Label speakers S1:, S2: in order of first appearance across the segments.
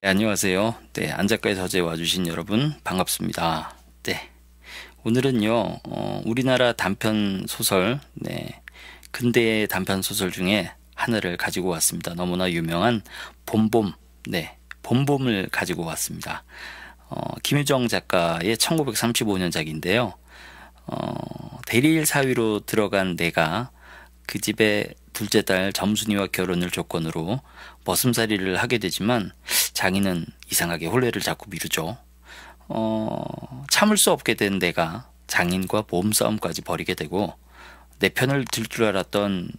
S1: 네, 안녕하세요. 네, 안작가의 서재에 와주신 여러분 반갑습니다. 네, 오늘은요, 우리나라 단편 소설, 네, 근대의 단편 소설 중에 하나를 가지고 왔습니다. 너무나 유명한 봄봄, 네, 봄봄을 가지고 왔습니다. 김유정 작가의 1935년작인데요. 대리일 사위로 들어간 내가 그 집에 둘째 딸 점순이와 결혼을 조건으로 머슴살이를 하게 되지만 장인은 이상하게 혼례를 자꾸 미루죠. 참을 수 없게 된 내가 장인과 몸싸움까지 벌이게 되고 내 편을 들 줄 알았던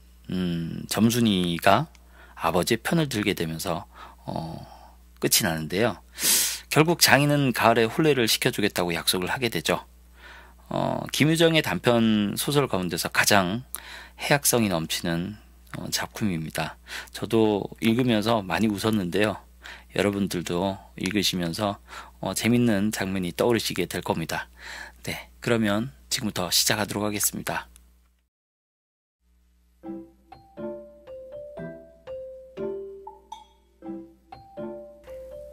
S1: 점순이가 아버지의 편을 들게 되면서 끝이 나는데요. 결국 장인은 가을에 혼례를 시켜주겠다고 약속을 하게 되죠. 김유정의 단편 소설 가운데서 가장 해학성이 넘치는 작품입니다. 저도 읽으면서 많이 웃었는데요. 여러분들도 읽으시면서 재밌는 장면이 떠오르시게 될 겁니다. 네, 그러면 지금부터 시작하도록 하겠습니다.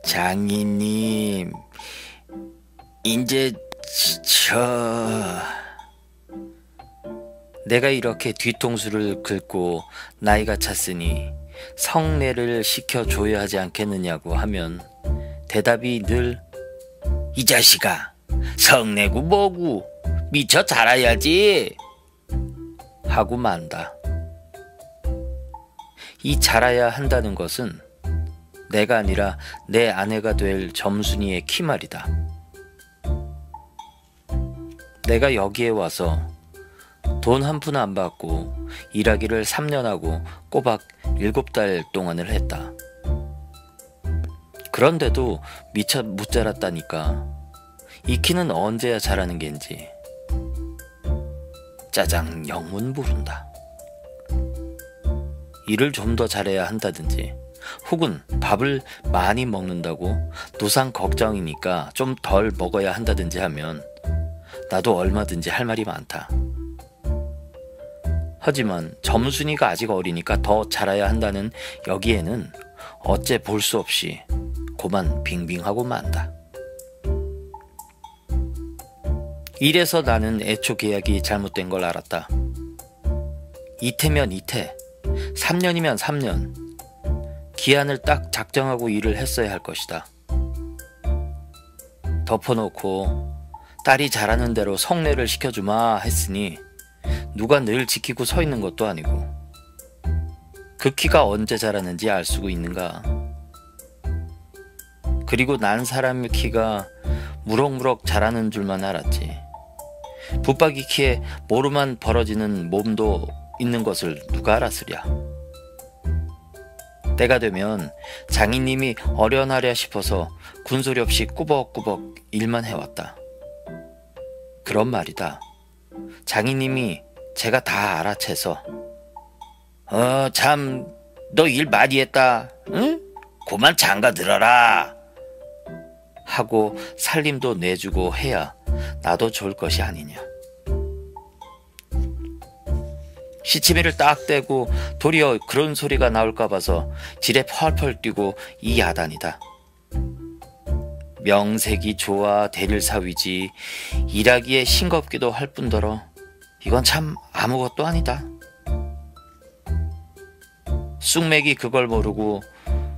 S2: 장인님, 이제 내가 이렇게 뒤통수를 긁고 나이가 찼으니 성례를 시켜줘야 하지 않겠느냐고 하면 대답이 늘 이 자식아, 성례고 뭐고 미쳐 자라야지 하고 만다. 이 자라야 한다는 것은 내가 아니라 내 아내가 될 점순이의 키말이다. 내가 여기에 와서 돈 한 푼 안 받고 일하기를 3년 하고 꼬박 7달 동안을 했다. 그런데도 미처 못 자랐다니까. 이 키는 언제야 자라는 겐지. 짜장 영문 부른다. 일을 좀 더 잘해야 한다든지 혹은 밥을 많이 먹는다고 노상 걱정이니까 좀 덜 먹어야 한다든지 하면 나도 얼마든지 할 말이 많다. 하지만 점순이가 아직 어리니까 더 자라야 한다는 여기에는 어째 볼 수 없이 고만 빙빙하고 만다. 이래서 나는 애초 계약이 잘못된 걸 알았다. 이태면 이태, 3년이면 3년, 기한을 딱 작정하고 일을 했어야 할 것이다. 덮어놓고 딸이 잘하는 대로 성례를 시켜주마 했으니 누가 늘 지키고 서 있는 것도 아니고 그 키가 언제 자라는지 알 수가 있는가. 그리고 난 사람의 키가 무럭무럭 자라는 줄만 알았지. 붙박이 키에 모루만 벌어지는 몸도 있는 것을 누가 알았으랴. 때가 되면 장인님이 어련하랴 싶어서 군소리 없이 꾸벅꾸벅 일만 해왔다. 그런 말이다. 장인님이 제가 다 알아채서 참 너 일 많이 했다. 응? 그만 장가 들어라 하고 살림도 내주고 해야 나도 좋을 것이 아니냐. 시치미를 딱 떼고 도리어 그런 소리가 나올까 봐서 지레 펄펄 뛰고 이 야단이다. 명색이 좋아 대릴사위지 일하기에 싱겁기도 할 뿐더러 이건 참 아무것도 아니다. 쑥맥이 그걸 모르고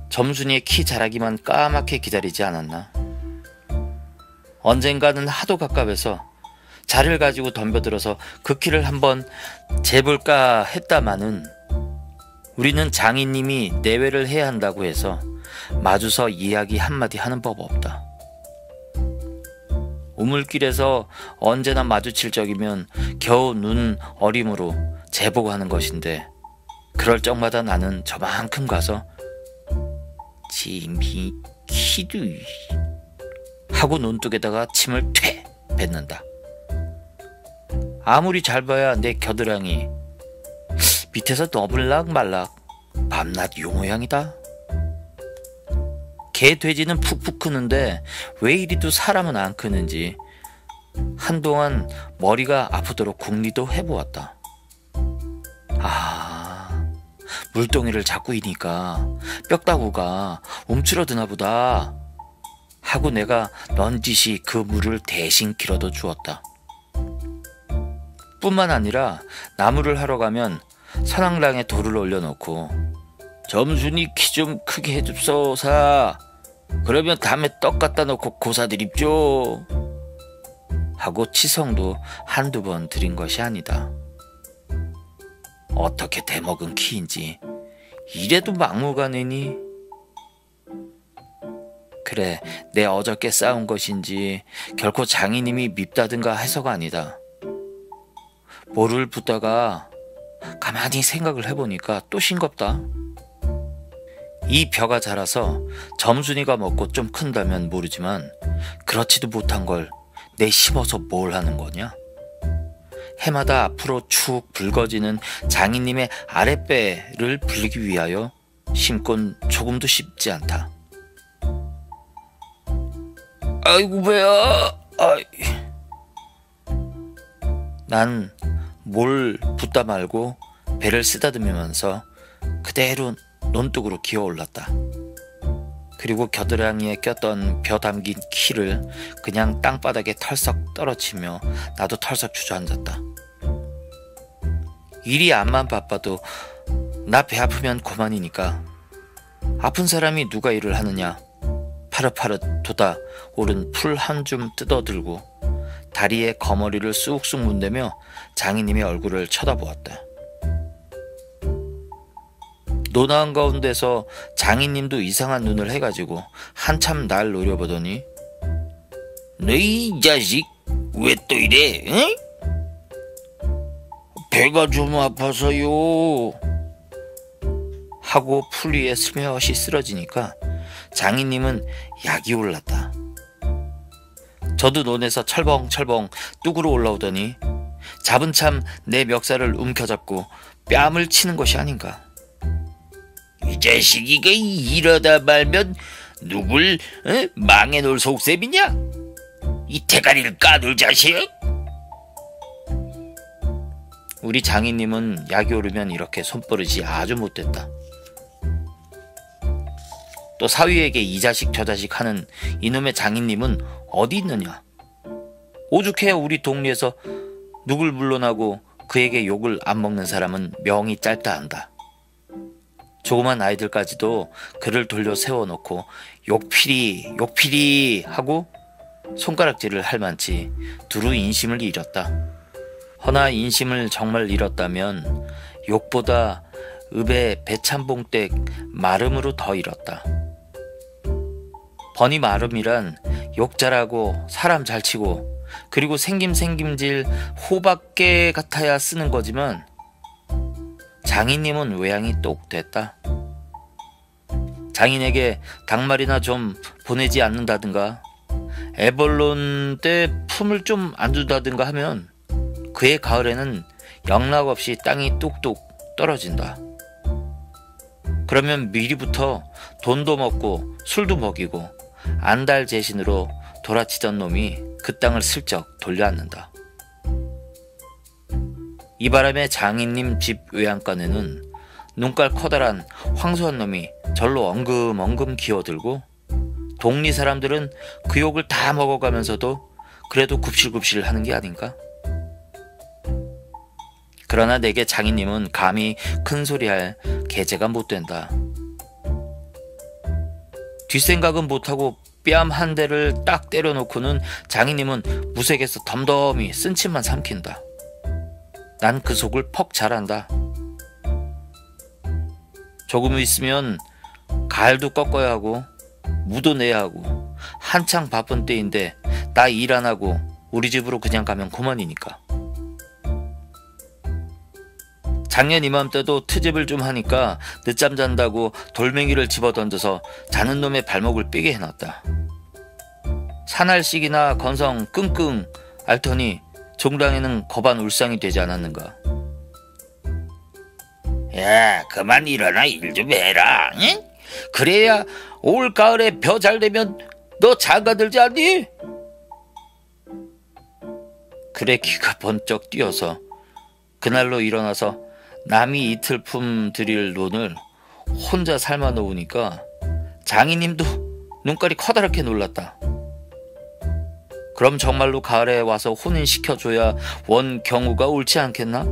S2: 점순이의 키 자라기만 까맣게 기다리지 않았나. 언젠가는 하도 갑갑해서 자를 가지고 덤벼들어서 그 키를 한번 재볼까 했다마는 우리는 장인님이 내외를 해야 한다고 해서 마주서 이야기 한마디 하는 법 없다. 우물길에서 언제나 마주칠 적이면 겨우 눈 어림으로 재보고 것인데 그럴 적마다 나는 저만큼 가서 지미 키도 하고 논뚝에다가 침을 퇴 뱉는다. 아무리 잘 봐야 내 겨드랑이 밑에서 너블락 말락 밤낮 요 모양이다. 개 돼지는 푹푹 크는데 왜 이리도 사람은 안 크는지 한동안 머리가 아프도록 궁리도 해보았다. 물동이를 잡고 이니까 뼈다구가 움츠러드나 보다 하고 내가 넌지시 그 물을 대신 길어도 주었다. 뿐만 아니라 나무를 하러 가면 선앙랑에 돌을 올려놓고 점순이 키 좀 크게 해줍소사. 그러면 다음에 떡 갖다 놓고 고사드립죠. 하고 치성도 한두 번 드린 것이 아니다. 어떻게 대먹은 키인지 이래도 막무가내니. 그래, 내 어저께 싸운 것인지 결코 장인님이 밉다든가 해서가 아니다. 뭐를 붓다가 가만히 생각을 해보니까 또 싱겁다. 이 벼가 자라서 점순이가 먹고 좀 큰다면 모르지만 그렇지도 못한 걸 내 심어서 뭘 하는 거냐? 해마다 앞으로 축 붉어지는 장인님의 아랫배를 불리기 위하여 심곤 조금도 쉽지 않다. 아이고 배야. 난 뭘 붓다 말고 배를 쓰다듬으면서 그대로 논둑으로 기어올랐다. 그리고 겨드랑이에 꼈던 벼 담긴 키를 그냥 땅바닥에 털썩 떨어치며 나도 털썩 주저앉았다. 일이 암만 바빠도 나 배 아프면 그만이니까 아픈 사람이 누가 일을 하느냐. 파릇파릇 돋아 오른 풀 한 줌 뜯어들고 다리에 거머리를 쑥쑥 문대며 장인님의 얼굴을 쳐다보았다. 논 한가운데서 장인님도 이상한 눈을 해가지고 한참 날 노려보더니 너희 이 자식 왜 또 이래? 응? 배가 좀 아파서요 하고 풀 위에 스며시 쓰러지니까 장인님은 약이 올랐다. 저도 논에서 철벙철벙 뚝으로 올라오더니 잡은 참 내 멱살을 움켜잡고 뺨을 치는 것이 아닌가. 이 자식이가 이러다 말면 누굴 망해놓을 속셈이냐? 이 대가리를 까둘 자식? 우리 장인님은 약이 오르면 이렇게 손버릇이 아주 못됐다. 또 사위에게 이 자식 저 자식 하는 이놈의 장인님은 어디 있느냐? 오죽해야 우리 동리에서 누굴 물러나고 그에게 욕을 안 먹는 사람은 명이 짧다 한다. 조그만 아이들까지도 그를 돌려 세워놓고 욕피리 하고 손가락질을 할 만치 두루 인심을 잃었다. 허나 인심을 정말 잃었다면 욕보다 읍의 배참봉댁 마름으로 더 잃었다. 버니 마름이란 욕 잘하고 사람 잘 치고 그리고 생김질 호박개 같아야 쓰는 거지만 장인님은 외양이 똑 됐다. 장인에게 닭말이나 좀 보내지 않는다든가 애벌론 때 품을 좀 안 준다든가 하면 그의 가을에는 영락없이 땅이 뚝뚝 떨어진다. 그러면 미리부터 돈도 먹고 술도 먹이고 안달 재신으로 돌아치던 놈이 그 땅을 슬쩍 돌려앉는다. 이 바람에 장인님 집 외양간에는 눈깔 커다란 황소한 놈이 절로 엉금엉금 기어들고 동리 사람들은 그 욕을 다 먹어가면서도 그래도 굽실굽실 하는 게 아닌가? 그러나 내게 장인님은 감히 큰소리할 계제가 못 된다. 뒷생각은 못하고 뺨 한 대를 딱 때려놓고는 장인님은 무색에서 덤덤히 쓴침만 삼킨다. 난 그 속을 퍽 잘한다. 조금 있으면 가을도 꺾어야 하고 무도 내야 하고 한창 바쁜 때인데 나 일 안 하고 우리 집으로 그냥 가면 그만이니까. 작년 이맘때도 트집을 좀 하니까 늦잠 잔다고 돌멩이를 집어던져서 자는 놈의 발목을 삐게 해놨다. 사날씩이나 건성 끙끙 앓더니 종당에는 거반 울상이 되지 않았는가. 야, 그만 일어나 일 좀 해라. 응? 그래야 올 가을에 벼 잘 되면 너 장가들지 않니? 그래 귀가 번쩍 뛰어서 그날로 일어나서 남이 이틀품 들일 논을 혼자 삶아 놓으니까 장인님도 눈깔이 커다랗게 놀랐다. 그럼 정말로 가을에 와서 혼인시켜줘야 원 경우가 옳지 않겠나?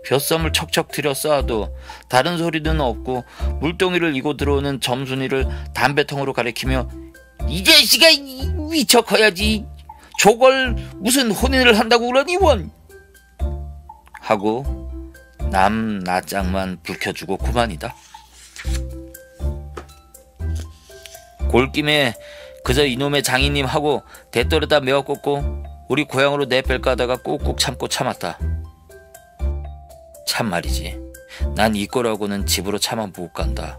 S2: 벼썸을 척척 들여 쌓아도 다른 소리는 없고 물동이를 이고 들어오는 점순이를 담배통으로 가리키며 이 자식아 미쳐 커야지 저걸 무슨 혼인을 한다고 그러니 원 하고 남 낯짝만 불켜주고 그만이다. 골김에 그저 이놈의 장인님하고 대떨어다 메어꽂고 우리 고향으로 내뺄까 하다가 꾹꾹 참고 참았다. 참 말이지, 난 이 꼴하고는 집으로 차마 못 간다.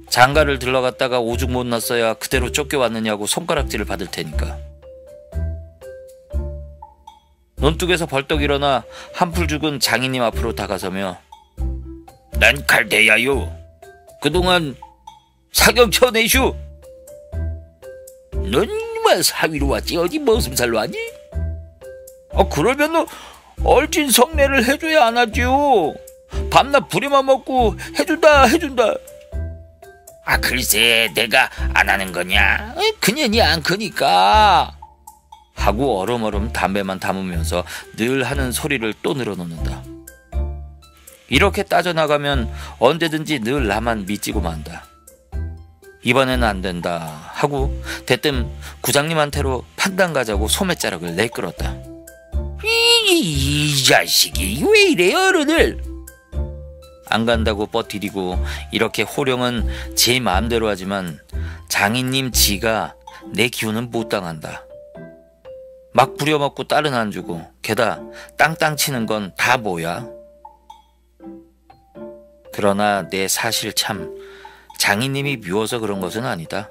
S2: 장가를 들러갔다가 오죽 못 났어야 그대로 쫓겨왔느냐고 손가락질을 받을 테니까. 논둑에서 벌떡 일어나 한풀 죽은 장인님 앞으로 다가서며 난 갈대야요. 그동안 사경 쳐내슈. 넌 왜 사위로 왔지? 어디 머슴살로 하니? 그러면 너 얼진 성례를 해줘야 안 하지요. 밤낮 부리만 먹고 해준다. 글쎄 내가 안 하는 거냐? 그년이 안 크니까 하고 얼음얼음 담배만 담으면서 늘 하는 소리를 또 늘어놓는다. 이렇게 따져나가면 언제든지 늘 나만 미치고 만다. 이번에는 안 된다 하고 대뜸 구장님한테로 판단 가자고 소매자락을 내끌었다. 이 자식이 왜 이래 어른을. 안 간다고 뻗디디고 이렇게 호령은 제 마음대로 하지만 장인님 지가 내 기운은 못 당한다. 막 부려먹고 딸은 안 주고 게다 땅땅 치는 건 다 뭐야? 그러나 내 사실 참 장인님이 미워서 그런 것은 아니다.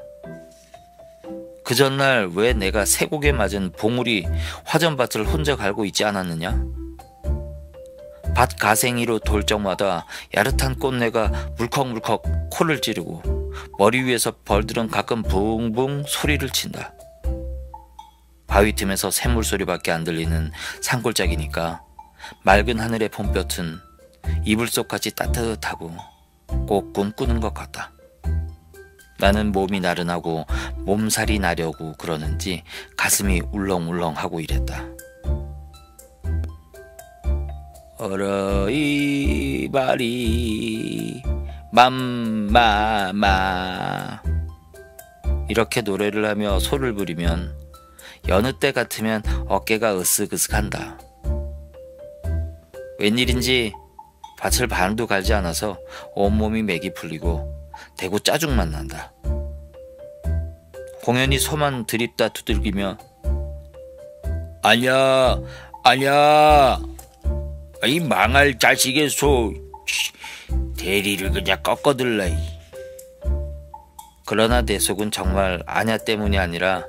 S2: 그 전날 왜 내가 쇠고개 맞은 봉우리 화전밭을 혼자 갈고 있지 않았느냐? 밭 가생이로 돌 적마다 야릇한 꽃내가 물컥물컥 코를 찌르고 머리 위에서 벌들은 가끔 붕붕 소리를 친다. 바위 틈에서 샘물 소리밖에 안 들리는 산골짜기니까 맑은 하늘의 봄볕은 이불 속까지 따뜻하고 꼭 꿈꾸는 것 같다. 나는 몸이 나른하고 몸살이 나려고 그러는지 가슴이 울렁울렁하고 이랬다. 어러이바리 맘마마 이렇게 노래를 하며 소를 부리면 여느 때 같으면 어깨가 으쓱으쓱한다. 웬일인지 밭을 반도 갈지 않아서 온몸이 맥이 풀리고 대구 짜증만 난다. 공연히 소만 들입다 두들기며 아냐 이 망할 자식의 소 대리를 그냥 꺾어들라. 그러나 내 속은 정말 아냐 때문이 아니라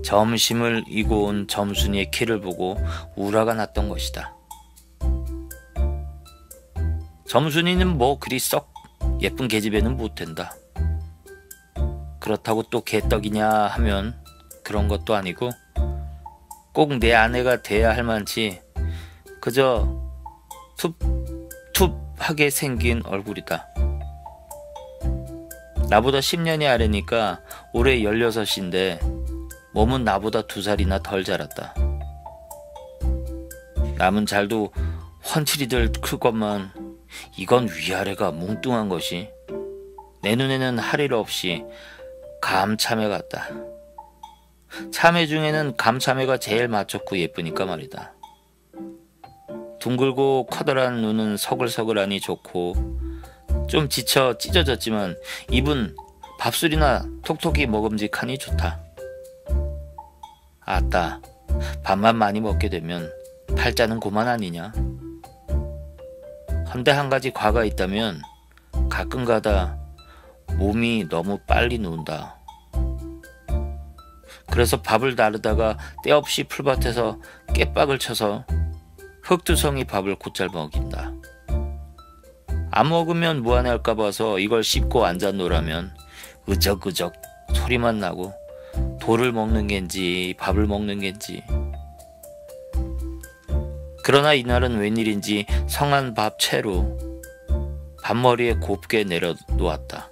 S2: 점심을 이고 온 점순이의 키를 보고 우라가 났던 것이다. 점순이는 뭐 그리 썩 예쁜 계집애는 못된다. 그렇다고 또 개떡이냐 하면 그런 것도 아니고 꼭 내 아내가 돼야 할 만치 그저 툭툭하게 생긴 얼굴이다. 나보다 10년이 아래니까 올해 16인데 몸은 나보다 2살이나 덜 자랐다. 남은 잘도 훤칠이들 크건만 이건 위아래가 뭉뚱한 것이 내 눈에는 할 일 없이 감참해 같다. 참외 중에는 감참외가 제일 맞췄고 예쁘니까 말이다. 둥글고 커다란 눈은 서글서글하니 좋고 좀 지쳐 찢어졌지만 입은 밥술이나 톡톡이 먹음직하니 좋다. 아따, 밥만 많이 먹게 되면 팔자는 고만 아니냐. 헌데 한 가지 과가 있다면 가끔가다 몸이 너무 빨리 누운다. 그래서 밥을 나르다가 때없이 풀밭에서 깨박을 쳐서 흙두성이 밥을 곧잘 먹인다. 안 먹으면 무안할까 봐서 이걸 씹고 앉아 놓으라면 으적으적 소리만 나고 돌을 먹는 겐지 밥을 먹는 겐지. 그러나 이날은 웬일인지 성한 밥 채로 밥머리에 곱게 내려놓았다.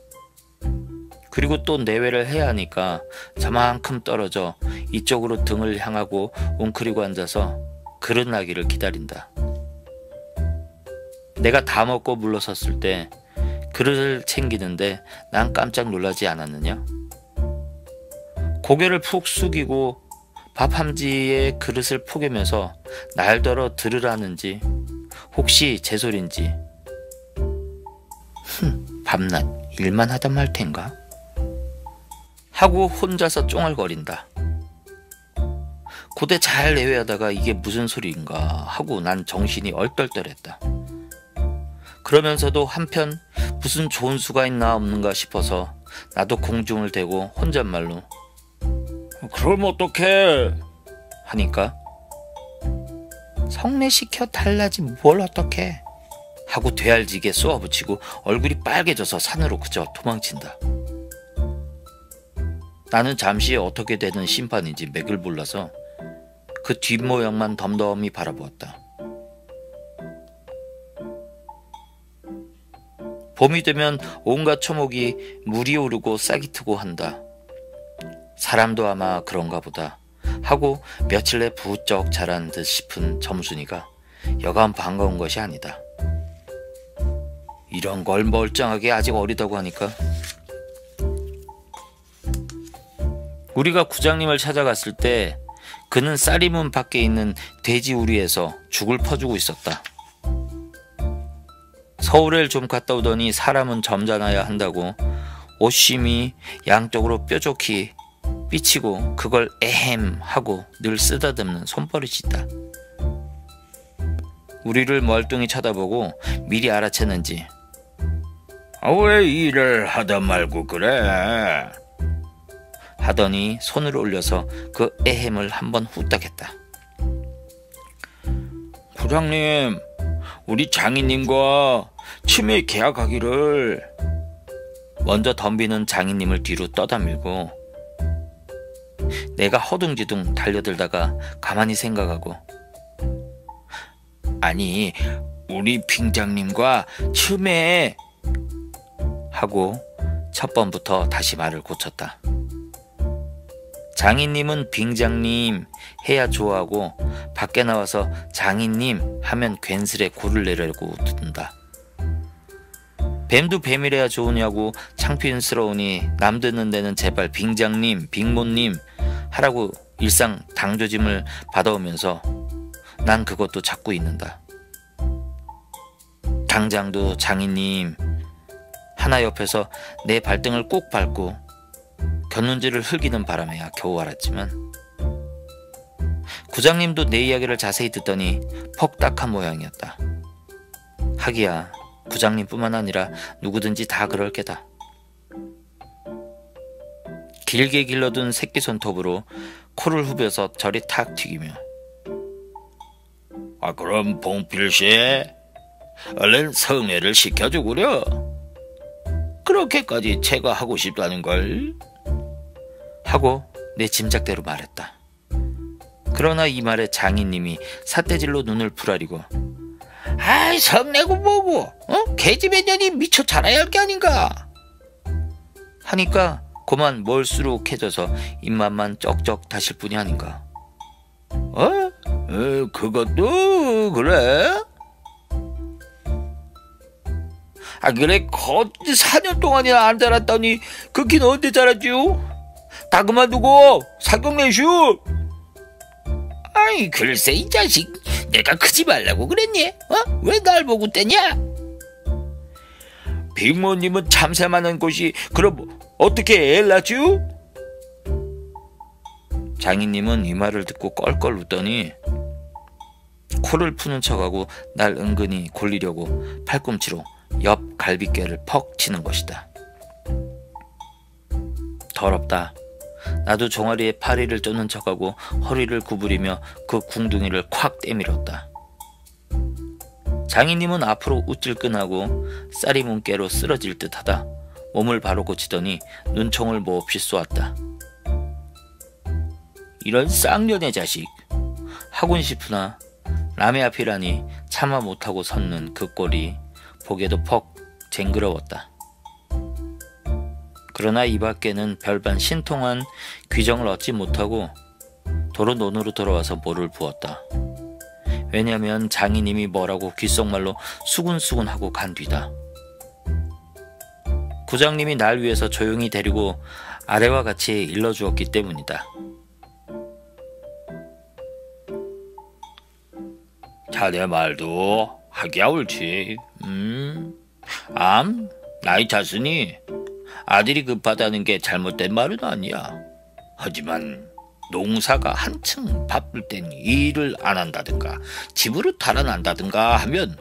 S2: 그리고 또 내외를 해야 하니까 저만큼 떨어져 이쪽으로 등을 향하고 웅크리고 앉아서 그릇 나기를 기다린다. 내가 다 먹고 물러섰을 때 그릇을 챙기는데 난 깜짝 놀라지 않았느냐? 고개를 푹 숙이고 밥 함지에 그릇을 포개면서 날더러 들으라는지 혹시 제 소린지 밤낮 일만 하다 말 텐가? 하고 혼자서 쫑얼거린다. 고대 잘 내외하다가 이게 무슨 소리인가 하고 난 정신이 얼떨떨했다. 그러면서도 한편 무슨 좋은 수가 있나 없는가 싶어서 나도 공중을 대고 혼잣말로 그럼 어떡해 하니까 성례시켜 달라지 뭘 어떡해 하고 되알지게 쏘아붙이고 얼굴이 빨개져서 산으로 그저 도망친다. 나는 잠시 어떻게 되는 심판인지 맥을 몰라서 그 뒷모양만 덤덤히 바라보았다. 봄이 되면 온갖 초목이 물이 오르고 싹이 트고 한다. 사람도 아마 그런가 보다 하고 며칠 내 부쩍 자란 듯 싶은 점순이가 여간 반가운 것이 아니다. 이런 걸 멀쩡하게 아직 어리다고 하니까. 우리가 구장님을 찾아갔을 때 그는 쌀이문 밖에 있는 돼지 우리에서 죽을 퍼주고 있었다. 서울에 좀 갔다 오더니 사람은 점잖아야 한다고 옷심이 양쪽으로 뾰족히 삐치고 그걸 에헴 하고 늘 쓰다듬는 손버릇이 있다. 우리를 멀뚱히 쳐다보고 미리 알아챘는지
S3: 왜 일을 하다 말고 그래?
S2: 하더니 손을 올려서 그 에헴을 한번 후딱했다.
S3: 부장님, 우리 장인님과 치매 계약하기를.
S2: 먼저 덤비는 장인님을 뒤로 떠다밀고 내가 허둥지둥 달려들다가 가만히 생각하고
S3: 아니, 우리 빙장님과 치매
S2: 하고 첫 번부터 다시 말을 고쳤다. 장인님은 빙장님 해야 좋아하고 밖에 나와서 장인님 하면 괜스레 고를 내려고 든다. 뱀도 뱀이래야 좋으냐고 창피스러우니 남 듣는 데는 제발 빙장님, 빙모님 하라고 일상 당조짐을 받아오면서 난 그것도 찾고 있는다. 당장도 장인님 하나 옆에서 내 발등을 꼭 밟고 곁눈질을 흘기는 바람에야 겨우 알았지만 구장님도 내 이야기를 자세히 듣더니 퍽딱한 모양이었다. 하기야 구장님뿐만 아니라 누구든지 다 그럴 게다. 길게 길러둔 새끼손톱으로 코를 후벼서 저리 탁 튀기며
S3: 그럼 봉필씨 얼른 성례를 시켜주구려. 그렇게까지 제가 하고 싶다는걸
S2: 하고 내 짐작대로 말했다. 그러나 이 말에 장인님이 삿대질로 눈을 부라리고
S3: 아이 성내고 뭐고 계집애 년이 미쳐 자라야 할 게 아닌가
S2: 하니까 그만 멀수룩해져서 입맛만 쩍쩍 다실 뿐이 아닌가.
S3: 그것도 그래? 그래 4년 동안이나 안 자랐더니 그 키는 언제 자랐지요? 다 그만두고 사격 내슈. 아이 글쎄 이 자식 내가 크지 말라고 그랬니? 왜 날 보고 떼냐? 빅모님은 참새만한 곳이 그럼 어떻게 애 낳지요?
S2: 장인님은 이 말을 듣고 껄껄 웃더니 코를 푸는 척하고 날 은근히 골리려고 팔꿈치로 옆 갈비뼈를 퍽 치는 것이다. 더럽다. 나도 종아리에 파리를 쫓는 척하고 허리를 구부리며 그 궁둥이를 콱 때밀었다. 장인님은 앞으로 우쭐끈하고 쌀이 문깨로 쓰러질 듯하다 몸을 바로 고치더니 눈총을 몹시 쏘았다.
S3: 이런 쌍년의 자식
S2: 하곤 싶으나 남의 앞이라니 차마 못하고 섰는 그 꼴이 보기에도 퍽 쟁그러웠다. 그러나 이 밖에는 별반 신통한 귀정을 얻지 못하고 도로 논으로 돌아와서 뭐를 부었다. 왜냐면 장인님이 뭐라고 귓속말로 수군수군하고 간 뒤다. 구장님이 날 위해서 조용히 데리고 아래와 같이 일러주었기 때문이다.
S3: 자네 말도 하기야 옳지. 나이 찼으니 아들이 급하다는 게 잘못된 말은 아니야. 하지만 농사가 한층 바쁠 땐 일을 안 한다든가 집으로 달아난다든가 하면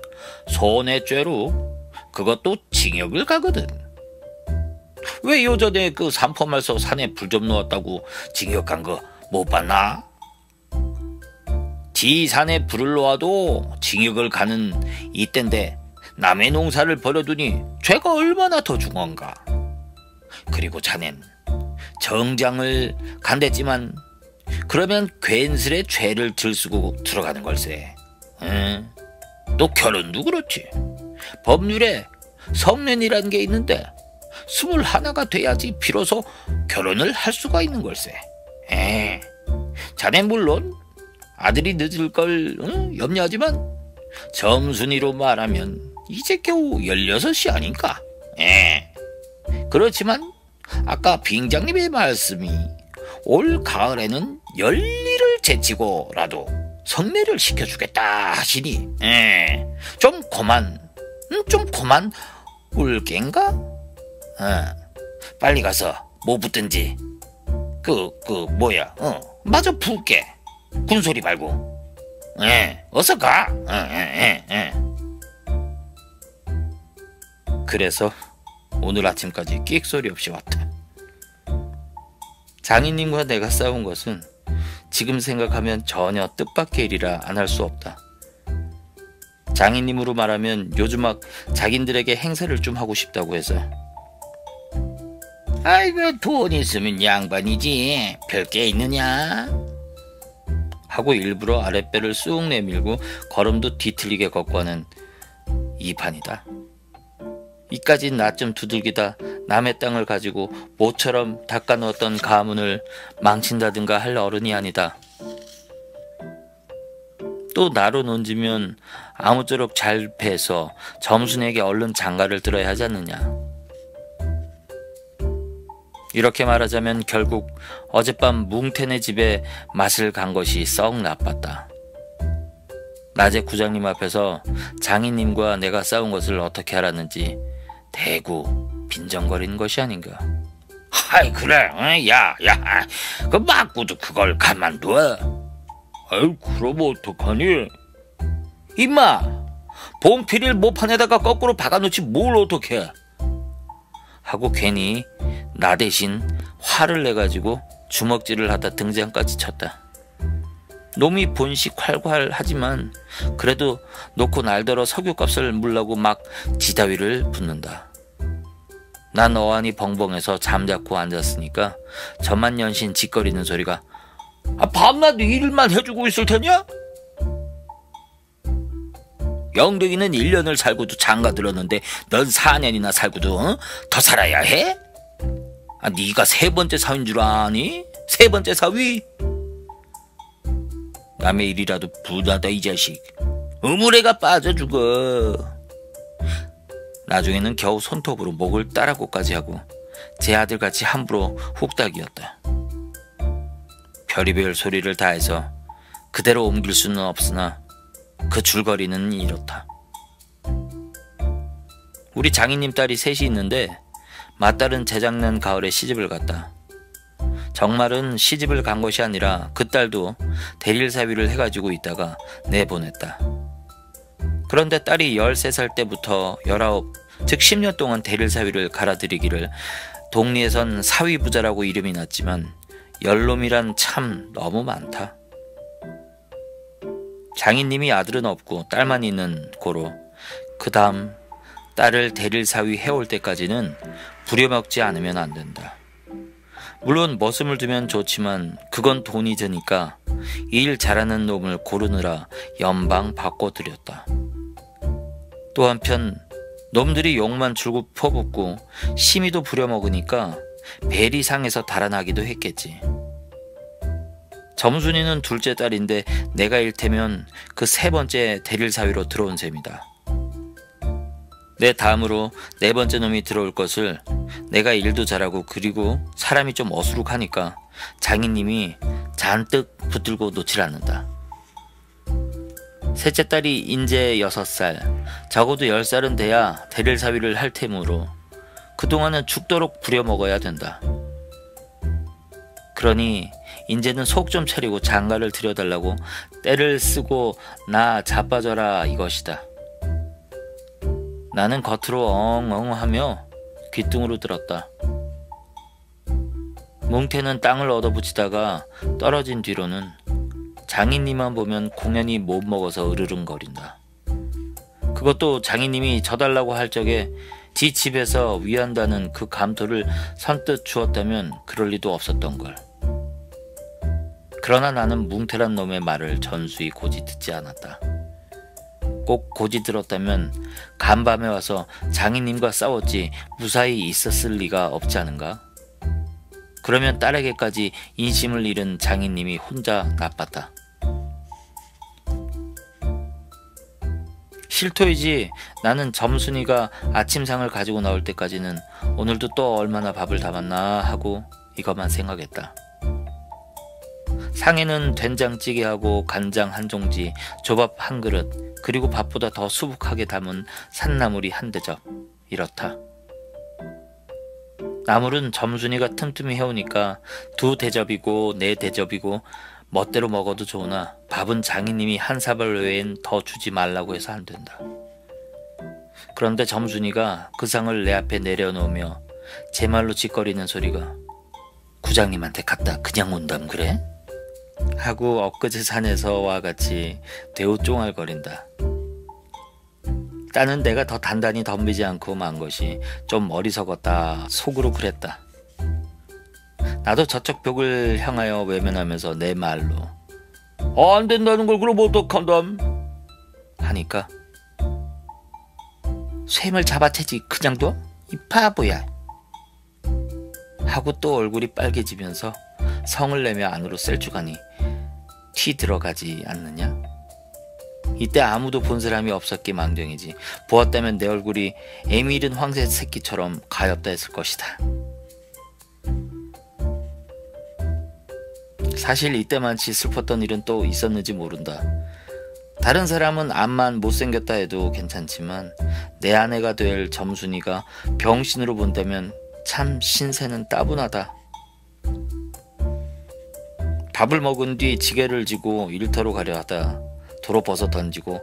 S3: 손해죄로 그것도 징역을 가거든. 왜 요전에 그 산포말소 산에 불 좀 놓았다고 징역 간 거 못 봤나? 지 산에 불을 놓아도 징역을 가는 이때인데 남의 농사를 버려두니 죄가 얼마나 더 중한가. 그리고 자넨 정장을 간댔지만 그러면 괜스레 죄를 들쓰고 들어가는 걸세. 또 결혼도 그렇지. 법률에 성년이라는 게 있는데 21가 돼야지 비로소 결혼을 할 수가 있는 걸세. 자네 물론 아들이 늦을 걸 염려하지만 점순이로 말하면 이제 겨우 16이 아닌가. 그렇지만 아까 빙장님의 말씀이 올 가을에는 열일을 제치고라도 성례를 시켜주겠다 하시니 좀 그만 울겐가? 빨리 가서 뭐 붙든지 마저 부을게. 군소리 말고. 어서 가.
S2: 그래서 오늘 아침까지 끽소리 없이 왔다. 장인님과 내가 싸운 것은 지금 생각하면 전혀 뜻밖의 일이라 안 할 수 없다. 장인님으로 말하면 요즘 막 자긴들에게 행세를 좀 하고 싶다고 해서.
S3: 아이고 돈 있으면 양반이지 별게 있느냐
S2: 하고 일부러 아랫배를 쑥 내밀고 걸음도 뒤틀리게 걷고 하는 이 판이다. 이까진 나 좀 두들기다 남의 땅을 가지고 모처럼 닦아놓았던 가문을 망친다든가 할 어른이 아니다. 또 나로 논지면 아무쪼록 잘 패서 점순에게 얼른 장가를 들어야 하지 않느냐. 이렇게 말하자면 결국 어젯밤 뭉태네 집에 맛을 간 것이 썩 나빴다. 낮에 구장님 앞에서 장인님과 내가 싸운 것을 어떻게 알았는지 대구 빈정거리는 것이 아닌가.
S3: 아이 그래. 야 그 맞고도 그걸 가만둬. 아유 그럼 어떡하니. 임마 봉필을 모판에다가 거꾸로 박아놓지 뭘 어떡해.
S2: 하고 괜히 나 대신 화를 내가지고 주먹질을 하다 등장까지 쳤다. 놈이 본식 활활하지만 그래도 놓고 날더러 석유값을 물라고 막 지다위를 붓는다. 난 어안이 벙벙해서 잠자코 앉았으니까 저만연신 짓거리는 소리가
S3: 밤낮 일만 해주고 있을 테냐? 영덕이는 1년을 살고도 장가 들었는데 넌 4년이나 살고도 더 살아야 해? 네가 3번째 사위인 줄 아니? 3번째 사위? 남의 일이라도 부다다 이 자식. 우물애가 빠져 죽어.
S2: 나중에는 겨우 손톱으로 목을 따라고까지 하고 제 아들같이 함부로 훅닥이었다. 별의별 소리를 다해서 그대로 옮길 수는 없으나 그 줄거리는 이렇다. 우리 장인님 딸이 셋이 있는데 맏딸은 재작년 가을에 시집을 갔다. 정말은 시집을 간 것이 아니라 그 딸도 대릴사위를 해가지고 있다가 내보냈다. 그런데 딸이 13살 때부터 19, 즉 10년 동안 대릴사위를 갈아들이기를 동리에선 사위부자라고 이름이 났지만 연놈이란 참 너무 많다. 장인님이 아들은 없고 딸만 있는 고로 그 다음 딸을 대릴사위 해올 때까지는 부려먹지 않으면 안 된다. 물론 머슴을 두면 좋지만 그건 돈이 드니까 일 잘하는 놈을 고르느라 연방 바꿔드렸다. 또 한편 놈들이 욕만 줄고 퍼붓고 심의도 부려먹으니까 벨이 상해서 달아나기도 했겠지. 점순이는 둘째 딸인데 내가 일테면 그 세 번째 대릴 사위로 들어온 셈이다. 내 다음으로 네 번째 놈이 들어올 것을 내가 일도 잘하고 그리고 사람이 좀 어수룩하니까 장인님이 잔뜩 붙들고 놓질 않는다. 셋째 딸이 인제 6살, 적어도 10살은 돼야 대릴 사위를 할 테므로 그동안은 죽도록 부려먹어야 된다. 그러니 인제는 속 좀 차리고 장가를 들여달라고 때를 쓰고 나 자빠져라 이것이다. 나는 겉으로 엉엉하며 귓등으로 들었다. 뭉태는 땅을 얻어붙이다가 떨어진 뒤로는 장인님만 보면 공연히 못 먹어서 으르릉거린다. 그것도 장인님이 져달라고 할 적에 지 집에서 위한다는 그 감토를 선뜻 주었다면 그럴 리도 없었던걸. 그러나 나는 뭉태란 놈의 말을 전수히 고지 듣지 않았다. 꼭 고지 들었다면 간밤에 와서 장인님과 싸웠지 무사히 있었을 리가 없지 않은가? 그러면 딸에게까지 인심을 잃은 장인님이 혼자 나빴다. 실토이지 나는 점순이가 아침상을 가지고 나올 때까지는 오늘도 또 얼마나 밥을 담았나 하고 이것만 생각했다. 상에는 된장찌개하고 간장 한 종지, 조밥 한 그릇, 그리고 밥보다 더 수북하게 담은 산나물이 한 대접, 이렇다. 나물은 점순이가 틈틈이 해오니까 2대접이고 4대접이고 멋대로 먹어도 좋으나 밥은 장인님이 한 사발 외엔 더 주지 말라고 해서 안 된다. 그런데 점순이가 그 상을 내 앞에 내려놓으며 제 말로 짓거리는 소리가 구장님한테 갔다 그냥 온담 그래? 하고 엊그제 산에서와 같이 대우쫑알거린다. 따는 내가 더 단단히 덤비지 않고 만 것이 좀 어리석었다 속으로 그랬다. 나도 저쪽 벽을 향하여 외면하면서 내 말로
S3: 안 된다는 걸 그럼 어떡한담?
S2: 하니까 쇠물 잡아채지 그냥 둬? 이 바보야. 하고 또 얼굴이 빨개지면서 성을 내며 안으로 셀쭉하니 티 들어가지 않느냐? 이때 아무도 본 사람이 없었기 망정이지 보았다면 내 얼굴이 애미 잃은 황새 새끼처럼 가엾다 했을 것이다. 사실 이때만치 슬펐던 일은 또 있었는지 모른다. 다른 사람은 암만 못생겼다 해도 괜찮지만 내 아내가 될 점순이가 병신으로 본다면 참 신세는 따분하다. 밥을 먹은 뒤 지게를 지고 일터로 가려 하다 도로 벗어 던지고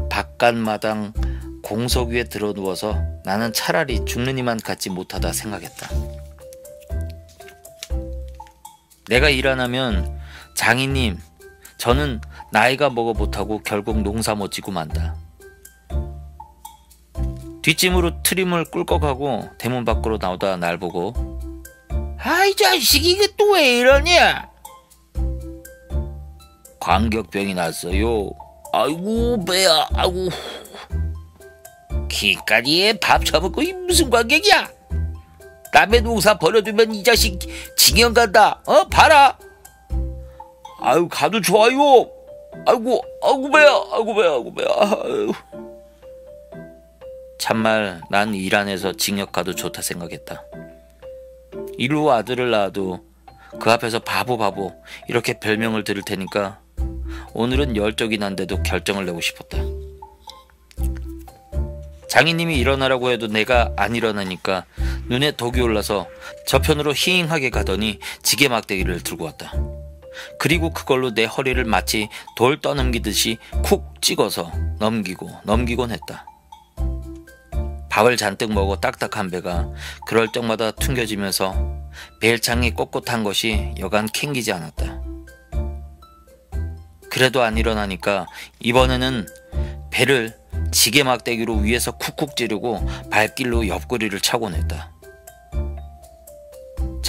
S2: 바깥마당 공석 위에 들어 누워서 나는 차라리 죽느니만 같지 못하다 생각했다. 내가 일 안 하면 장인님 저는 나이가 먹어 못하고 결국 농사 못 지고 만다. 뒷짐으로 트림을 꿀꺽하고 대문 밖으로 나오다 날 보고
S3: 아이 자식이 이게 또 왜 이러냐?
S2: 광격병이 났어요.
S3: 아이고 배야 아이고 기까지에 밥 처먹고 이 무슨 관객이야? 남의 농사 버려두면 이 자식 징역 간다. 봐라. 아유 가도 좋아요. 아이고 배야. 아유.
S2: 참말 난 일 안 해서 징역 가도 좋다 생각했다. 이루 아들을 낳아도 그 앞에서 바보 이렇게 별명을 들을 테니까 오늘은 열적이 난데도 결정을 내고 싶었다. 장인님이 일어나라고 해도 내가 안 일어나니까 눈에 독이 올라서 저편으로 히잉하게 가더니 지게 막대기를 들고 왔다. 그리고 그걸로 내 허리를 마치 돌 떠넘기듯이 쿡 찍어서 넘기곤 했다. 밥을 잔뜩 먹어 딱딱한 배가 그럴 적마다 퉁겨지면서 벨창이 꼿꼿한 것이 여간 캥기지 않았다. 그래도 안 일어나니까 이번에는 배를 지게 막대기로 위에서 쿡쿡 찌르고 발길로 옆구리를 차곤 했다.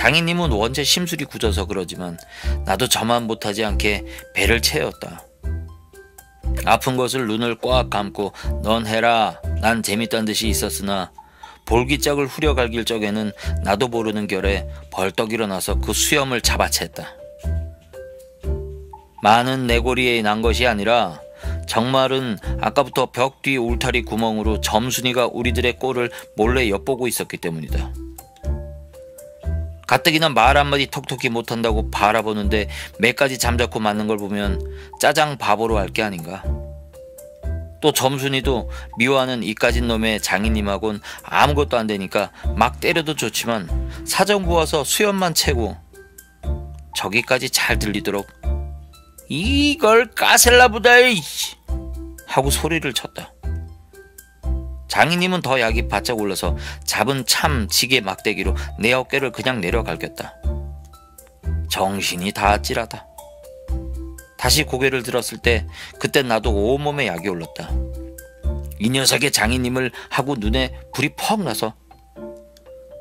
S2: 장인님은 원체 심술이 굳어서 그러지만 나도 저만 못하지 않게 배를 채웠다. 아픈 것을 눈을 꽉 감고 넌 해라 난 재밌다는 듯이 있었으나 볼기짝을 후려갈길 적에는 나도 모르는 결에 벌떡 일어나서 그 수염을 잡아챘다. 많은 내골이 난 것이 아니라 정말은 아까부터 벽 뒤 울타리 구멍으로 점순이가 우리들의 꼴을 몰래 엿보고 있었기 때문이다. 가뜩이나 말 한마디 톡톡히 못한다고 바라보는데 매까지 잠자코 맞는 걸 보면 짜장 바보로 할 게 아닌가. 또 점순이도 미워하는 이까진 놈의 장인님하고는 아무것도 안 되니까 막 때려도 좋지만 사정부 와서 수염만 채고 저기까지 잘 들리도록 이걸 까셀라보다 하고 소리를 쳤다. 장인님은 더 약이 바짝 올라서 잡은 참 지게 막대기로 내 어깨를 그냥 내려갈겼다. 정신이 다 아찔하다. 다시 고개를 들었을 때 그땐 나도 온몸에 약이 올랐다. 이 녀석의 장인님을 하고 눈에 불이 퍽 나서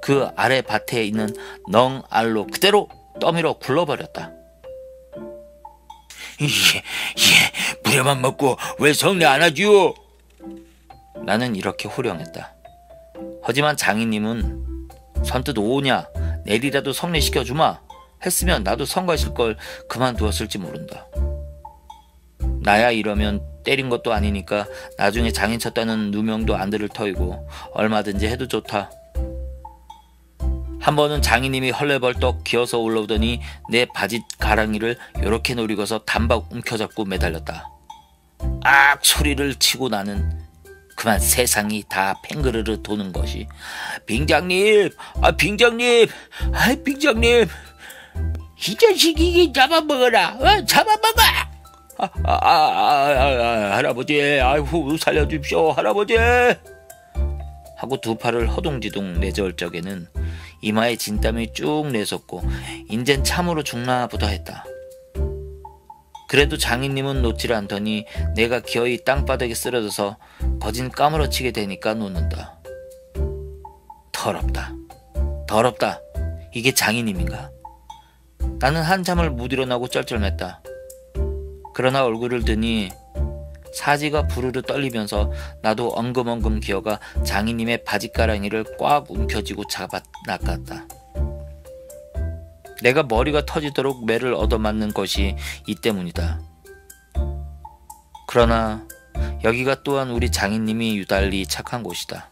S2: 그 아래 밭에 있는 넝알로 그대로 떠밀어 굴러버렸다.
S3: 부려만 먹고 왜 성례 안 하지요?
S2: 나는 이렇게 호령했다. 하지만 장인님은 선뜻 오냐 내일이라도 성례시켜주마 했으면 나도 성가실 걸 그만두었을지 모른다. 나야 이러면 때린 것도 아니니까 나중에 장인 쳤다는 누명도 안 들을 터이고 얼마든지 해도 좋다. 한 번은 장인님이 헐레벌떡 기어서 올라오더니 내 바지 가랑이를 요렇게 노리고서 단박 움켜잡고 매달렸다. 악 소리를 치고 나는 그만 세상이 다 팽그르르 도는 것이
S3: 빙장님, 빙장님, 빙장님, 이 자식이 잡아먹어라, 잡아먹어! 할아버지, 아이고 살려주십시오, 할아버지!
S2: 하고 두 팔을 허둥지둥 내저을 적에는 이마에 진땀이 쭉 내섰고 인젠 참으로 죽나 보다 했다. 그래도 장인님은 놓지를 않더니 내가 기어이 땅바닥에 쓰러져서 거진 까무러치게 되니까 놓는다. 더럽다. 이게 장인님인가? 나는 한참을 못 일어나고 쩔쩔맸다. 그러나 얼굴을 드니 사지가 부르르 떨리면서 나도 엉금엉금 기어가 장인님의 바지가랑이를 꽉 움켜쥐고 잡아 낚았다. 내가 머리가 터지도록 매를 얻어맞는 것이 이 때문이다. 그러나 여기가 또한 우리 장인님이 유달리 착한 곳이다.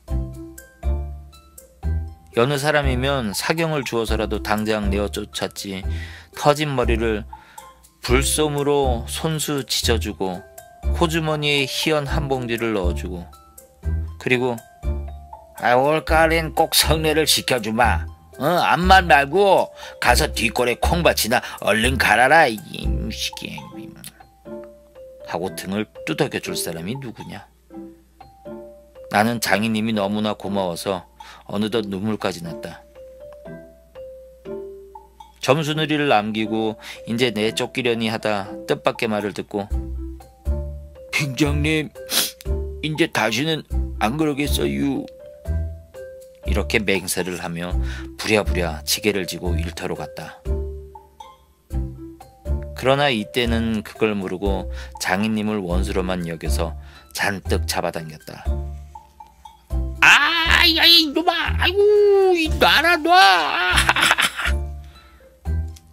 S2: 여느 사람이면 사경을 주어서라도 당장 내어 쫓았지 터진 머리를 불솜으로 손수 지져주고 호주머니에 희연 한 봉지를 넣어주고 그리고
S3: 올가을엔 꼭 성례를 시켜주마. 암만 말고 가서 뒷골에 콩밭이나 얼른 갈아라 임시기
S2: 하고 등을 두들겨 줄 사람이 누구냐. 나는 장인님이 너무나 고마워서 어느덧 눈물까지 났다. 점수느리를 남기고 이제 내 쫓기려니 하다 뜻밖의 말을 듣고
S3: 빙장님, 이제 다시는 안 그러겠어요.
S2: 이렇게 맹세를 하며 부랴부랴 지게를 지고 일터로 갔다. 그러나 이때는 그걸 모르고 장인님을 원수로만 여겨서 잔뜩 잡아당겼다.
S3: 이놈아, 아이고, 놔.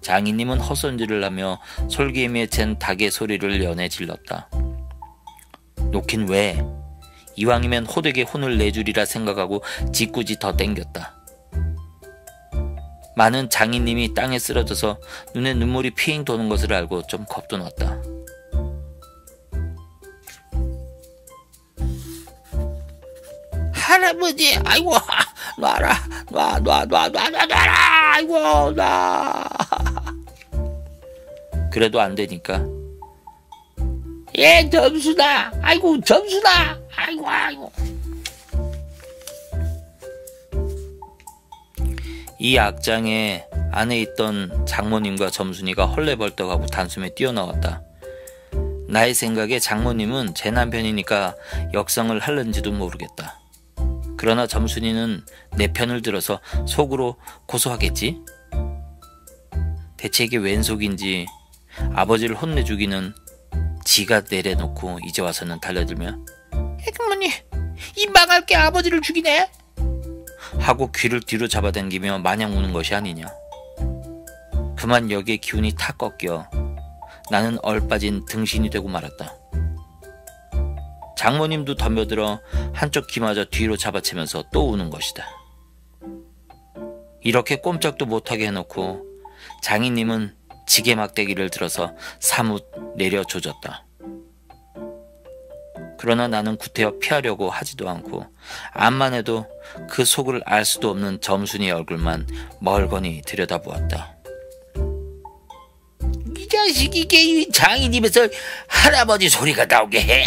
S2: 장인님은 헛손질을 하며 솔기임에 잰 닭의 소리를 연해 질렀다. 놓긴 왜? 이왕이면 호되게 혼을 내주리라 생각하고 짓궂이 더 땡겼다. 많은 장인님이 땅에 쓰러져서 눈에 눈물이 핑 도는 것을 알고 좀 겁도 났다.
S3: 할아버지, 아이고, 놔라, 놔라, 아이고, 놔.
S2: 그래도 안 되니까.
S3: 점수다, 아이고, 점수다, 아이고.
S2: 이 악장에 안에 있던 장모님과 점순이가 헐레벌떡하고 단숨에 뛰어나왔다. 나의 생각에 장모님은 제 남편이니까 역성을 할는지도 모르겠다. 그러나 점순이는 내 편을 들어서 속으로 고소하겠지? 대체 이게 웬 속인지 아버지를 혼내주기는 지가 내려놓고 이제 와서는 달려들며
S3: 어머니, 이 망할 게 아버지를 죽이네.
S2: 하고 귀를 뒤로 잡아당기며 마냥 우는 것이 아니냐. 그만 여기에 기운이 탁 꺾여 나는 얼빠진 등신이 되고 말았다. 장모님도 덤벼들어 한쪽 귀마저 뒤로 잡아채면서 또 우는 것이다. 이렇게 꼼짝도 못하게 해놓고 장인님은 지게 막대기를 들어서 사뭇 내려조졌다. 그러나 나는 구태여 피하려고 하지도 않고 암만 해도 그 속을 알 수도 없는 점순이의 얼굴만 멀거니 들여다보았다.
S3: 이 자식이 이 장인 입에서 할아버지 소리가 나오게 해?